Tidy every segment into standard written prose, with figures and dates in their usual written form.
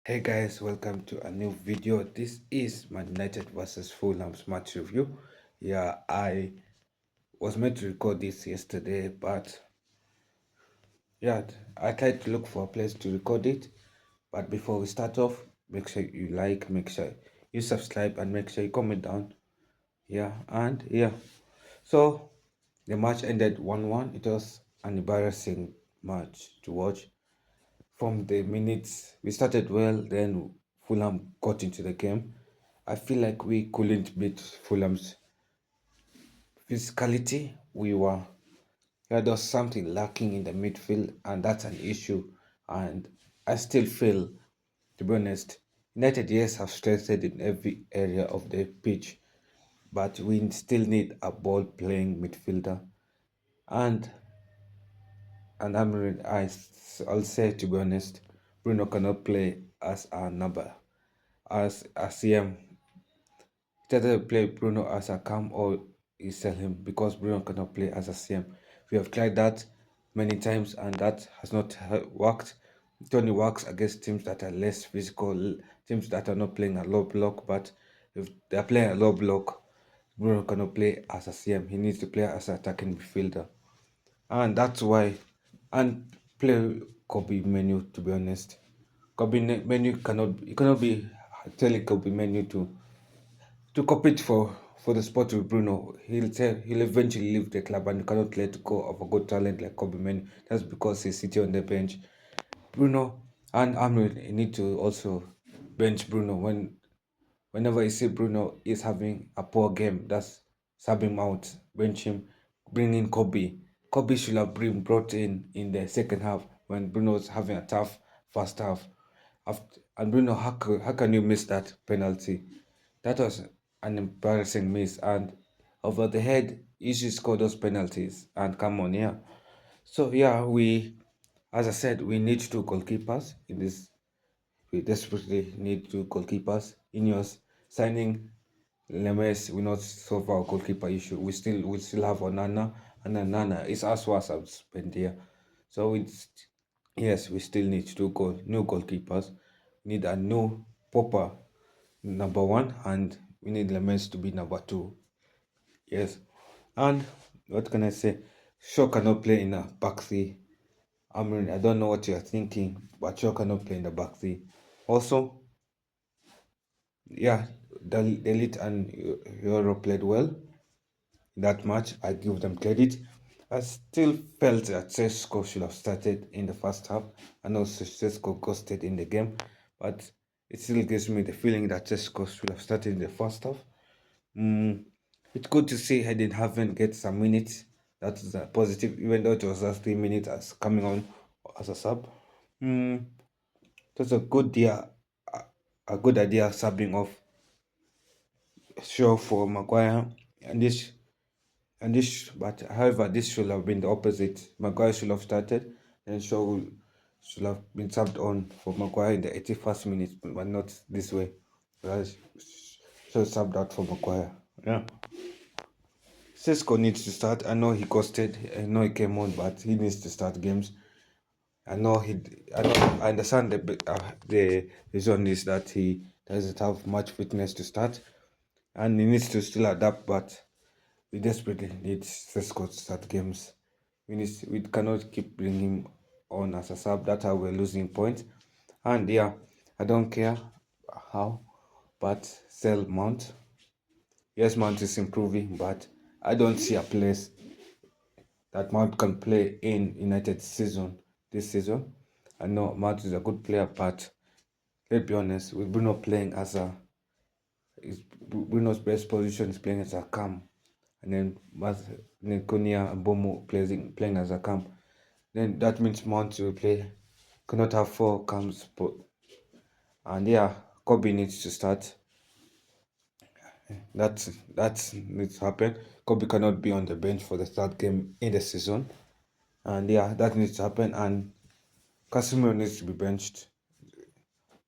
Hey guys, welcome to a new video. This is Man United versus Fulham's match review. Yeah, I was meant to record this yesterday, but yeah, I tried to look for a place to record it. But before we start off, make sure you like, make sure you subscribe, and make sure you comment down. Yeah. So the match ended 1-1. It was an embarrassing match to watch. From the minutes we started well, then Fulham got into the game. I feel like we couldn't beat Fulham's physicality. There was something lacking in the midfield, and that's an issue. And I still feel, to be honest, United, yes, have strengthened in every area of the pitch, but we still need a ball playing midfielder. And I'll say, to be honest, Bruno cannot play as a number, as a CM. It's either play Bruno as a cam or you sell him because Bruno cannot play as a CM. We have tried that many times and that has not worked. It only works against teams that are less physical, teams that are not playing a low block. But if they are playing a low block, Bruno cannot play as a CM. He needs to play as an attacking midfielder, and that's why. And play Kobe Menu, to be honest. Menu cannot be telling Kobe Menu to compete for the spot with Bruno. He'll eventually leave the club and you cannot let go of a good talent like Kobe Manu. That's because he's sitting on the bench. Bruno and Amourim need to also bench Bruno whenever you see Bruno is having a poor game. That's sub him out, bench him, bring in Kobe. Kobe should have been brought in the second half when Bruno was having a tough first half. And Bruno, how can you miss that penalty? That was an embarrassing miss, and over the head, you should score those penalties. And come on, yeah. So yeah, as I said, we need two goalkeepers in this. We desperately need two goalkeepers. Ineos signing Lemes will not solve our goalkeeper issue. We still have Onana, and Onana is as worse as Spendia. So yes, we still need new goalkeepers. We need a new proper number one, and we need Lemens to be number two. Yes. And what can I say? Shaw cannot play in a back three. I mean, I don't know what you're thinking, but Shaw cannot play in the back three. Also, yeah, the Elite and Euro played well in that match. I give them credit. I still felt that Sesko should have started in the first half. I know Sesko ghosted in the game, but it still gives me the feeling that Sesko should have started in the first half. It's good to see Hayden Haven get some minutes. That's positive, even though it was just 3 minutes as coming on as a sub. Mm, that's a good idea subbing off Shaw for Maguire, and but however, this should have been the opposite. Maguire should have started, and should have been subbed on for Maguire in the 81st minute, but not this way. Shaw subbed out for Maguire. Yeah. Sesko needs to start. I know he came on, but he needs to start games. I understand the reason is that he doesn't have much fitness to start, and he needs to still adapt. But we desperately need Sesko to start games. We cannot keep bringing him on as a sub. That's how we're losing points. And yeah, I don't care how, but sell Mount. Yes, Mount is improving, but I don't see a place that Mount can play in United season this season. I know Mount is a good player, but let's be honest, with Bruno playing as Bruno's best position is playing as a cam, and then Cunha Mbeumo playing as a cam. Then that means Mount will cannot have four cams, and yeah, Kobe needs to start. That needs to happen. Kobe cannot be on the bench for the third game in the season, and yeah, that needs to happen. And Casemiro needs to be benched.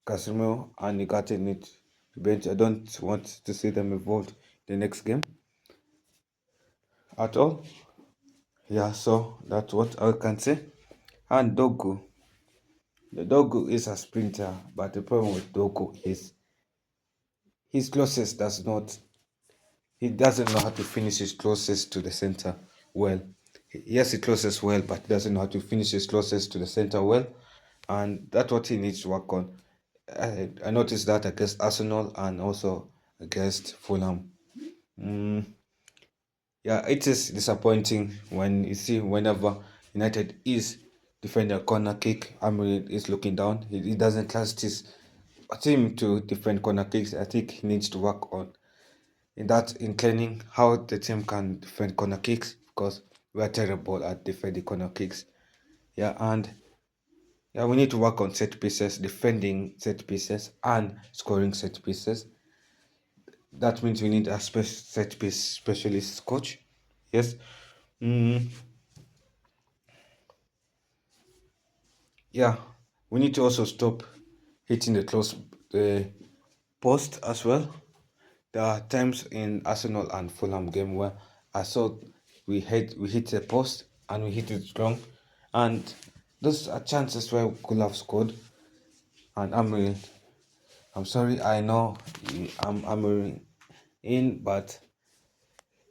Casemiro and Ugarte need to be benched. I don't want to see them involved in the next game at all. Yeah, so that's what I can say. And Dogu, The Dogu is a sprinter, but the problem with Dogu is his closest does not. He doesn't know how to finish his closest to the center well. Yes, he closes well, but he doesn't know how to finish his closest to the center well, and that's what he needs to work on. I noticed that against Arsenal and also against Fulham. Mm, yeah, it is disappointing when you see whenever United is defending a corner kick, Amourim is looking down. He doesn't trust his team to defend corner kicks. I think he needs to work on in training how the team can defend corner kicks because we are terrible at defending corner kicks. Yeah, and yeah, we need to work on set pieces, defending set pieces, and scoring set pieces. That means we need a set piece specialist coach. Yes. Mm, yeah, we need to also stop hitting the close post as well. There are times in Arsenal and Fulham game where I saw we hit the post and we hit it strong, and those are chances where we could have scored. And I'm sorry, I know I'm in, but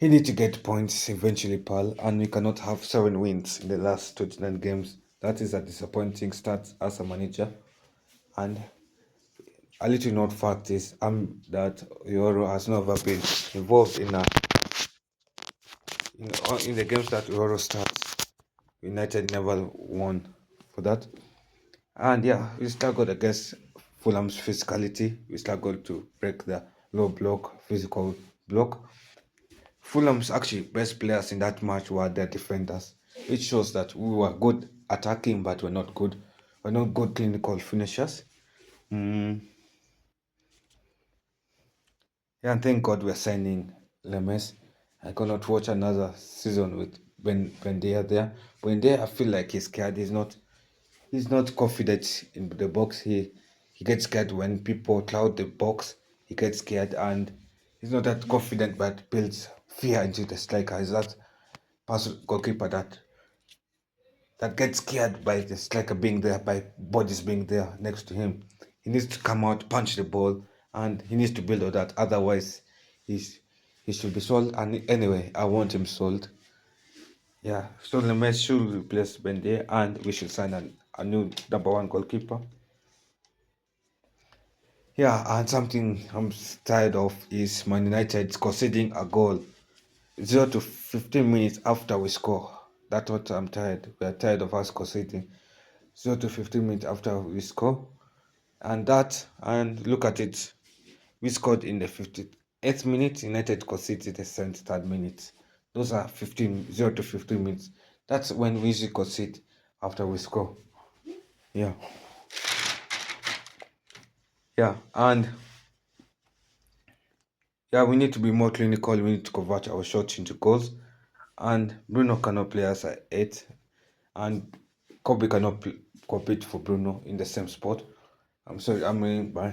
he need to get points eventually, pal, and we cannot have 7 wins in the last 29 games. That is a disappointing start as a manager. And a little known fact is that Euro has never been involved in the games that Euro starts. United never won for that. And yeah, we struggled against Fulham's physicality. We struggled to break the low block, physical block. Fulham's actually best players in that match were their defenders, which shows that we were good attacking, but we're not good clinical finishers. Mm, yeah, and thank God we're signing Lemes. I cannot watch another season with Bendia there. Bendia, I feel like he's scared. He's not confident in the box. He gets scared when people cloud the box. He gets scared and he's not that confident, but builds fear into the striker. He's that goalkeeper that gets scared by the striker being there, by bodies being there next to him. He needs to come out, punch the ball, and he needs to build on that. Otherwise, he's he should be sold. And anyway, I want him sold. Yeah, so Lemes should replace Bende, and we should sign a new number one goalkeeper. Yeah, and something I'm tired of is Man United conceding a goal 0 to 15 minutes after we score. That's what I'm tired. We are tired of us conceding 0 to 15 minutes after we score. And look at it. We scored in the 58th minute, United conceded the 73rd minute. Those are 0 to 15 minutes. That's when we usually concede after we score. Yeah. Yeah, and yeah, we need to be more clinical. We need to convert our shots into goals. And Bruno cannot play as a 8. And Kobe cannot compete for Bruno in the same spot. I'm sorry, I mean, by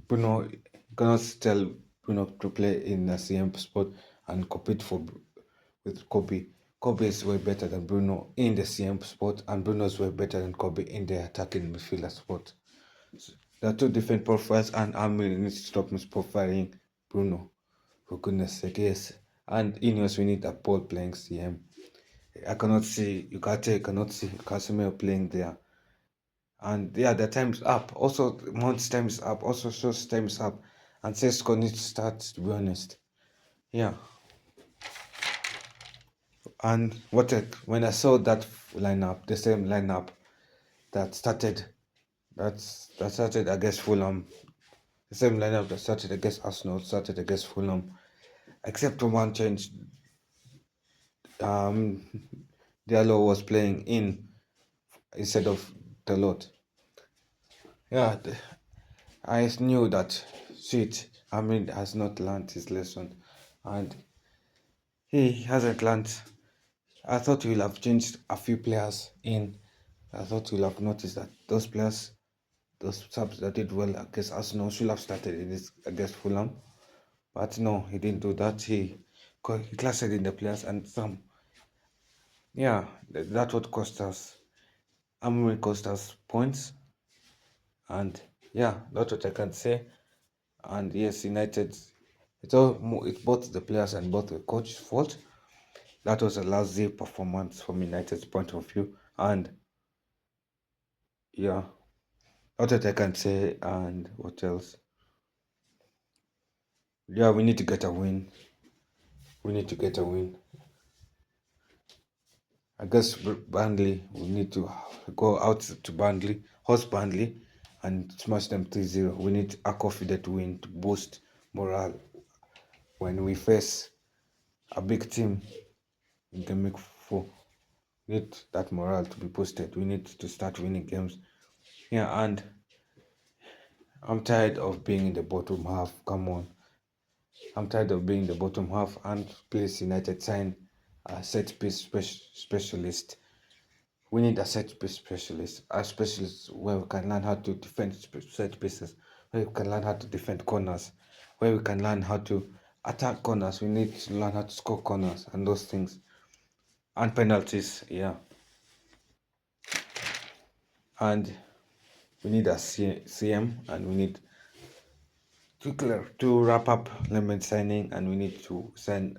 Bruno cannot tell Bruno to play in the same spot and compete with Kobe. Kobe is way better than Bruno in the CM spot, and Bruno is way better than Kobe in the attacking midfielder spot. So there are two different profiles, and Amir needs to stop misprofiling Bruno. For goodness sake, yes. And Ineos, we need a ball playing CM. I cannot see Ugarte, I cannot see Casemiro playing there. And yeah, the time's up. Also, Mount's time is up. Also, Shaw's time is up. And Sesko needs to start, to be honest. Yeah. And when I saw that lineup, the same lineup that started that started against Fulham, the same lineup that started against Arsenal, started against Fulham, except for one change. Um, Diallo was playing in instead of Dalot. Yeah, I knew that shit. Has not learned his lesson, and he hasn't learned. I thought we'll have changed a few players in. I thought we'll have noticed that those subs that did well against Arsenal should have started in this against Fulham. But no, he didn't do that. He classed in the players and some. Yeah, that's what cost us. Amourim cost us points. And yeah, that's what I can say. And yes, United, it's both the players and both the coach's fault. That was a lousy performance from United's point of view. And yeah, that's what I can say. And what else? Yeah, we need to get a win. We need to get a win. I guess Burnley, we need to go out to Burnley, host Burnley, and smash them 3-0. We need a confident win to boost morale when we face a big team in the week 4. We need that morale to be boosted. We need to start winning games. Yeah, and I'm tired of being in the bottom half. Come on. I'm tired of being in the bottom half, and please, United, sign a set piece specialist. We need a set piece specialist, a specialist where we can learn how to defend set pieces, where we can learn how to defend corners, where we can learn how to attack corners. We need to learn how to score corners and those things. And penalties, yeah. And we need a CM, and we need to wrap up lemon signing, and we need to sign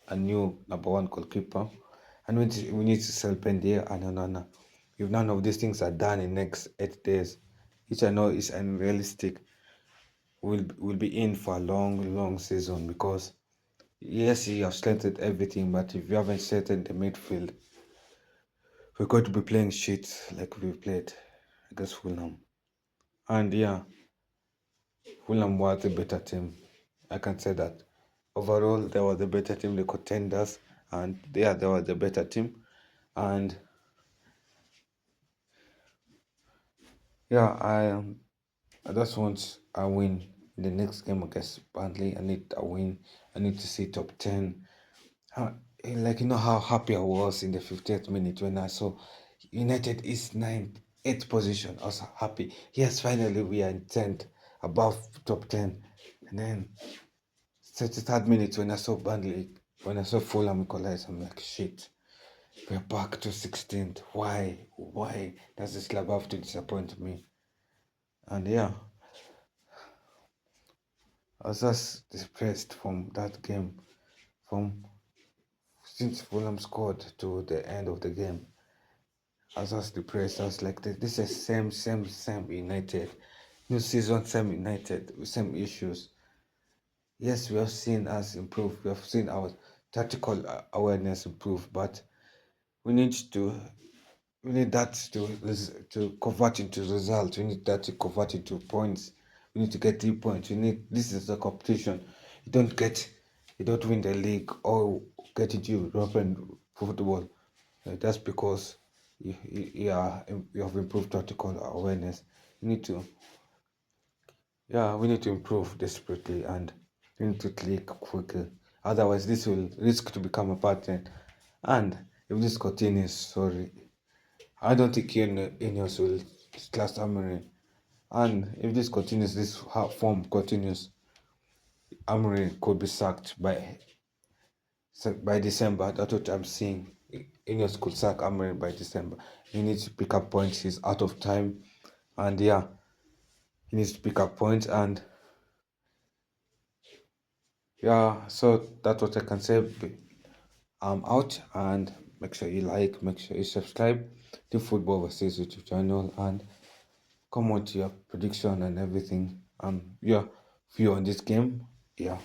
a new number one goalkeeper, and we need to sell Pendia and Onana. If none of these things are done in next 8 days, which I know is unrealistic, we'll be in for a long season, because yes, you have strengthened everything, but if you haven't strengthened the midfield, we're going to be playing shit like we played against Fulham. And yeah, Fulham was the better team. I can say that. Overall, they were the better team, the contenders, and yeah, they were the better team. And yeah, I just want a win in the next game against Burnley. I need a win. I need to see top 10. Uh, like, you know how happy I was in the 50th minute when I saw United is 9th, 8th position. I was happy. Yes, finally we are in 10th, above top 10. And then 33rd minute when I saw Burnley, when I saw Fulham equalize, I'm like, shit, we're back to 16th. Why? Why does this club have to disappoint me? And yeah, I was just depressed from that game. From since Fulham scored to the end of the game, I was just depressed. I was like, this is same United. New season, same United, same issues. Yes, we have seen us improve. We have seen our tactical awareness improve, but we need to we need that to convert into results. We need that to convert into points. We need to get 3 points. This is a competition. You don't win the league or get into European football. That's because you have improved tactical awareness. You need to we need to improve desperately, and we need to click quickly. Otherwise, this will risk to become a pattern. And if this continues, sorry, I don't think Ineos will class Amourim. And if this continues, this form continues, Amourim could be sacked by December. That's what I'm seeing. Ineos could sack Amourim by December. He needs to pick up points. He's out of time, and yeah, he needs to pick up points. And yeah, so that's what I can say. I'm out, and make sure you like, make sure you subscribe to Football Overseas YouTube channel, and come on to your prediction and everything. Your view on this game. Yeah.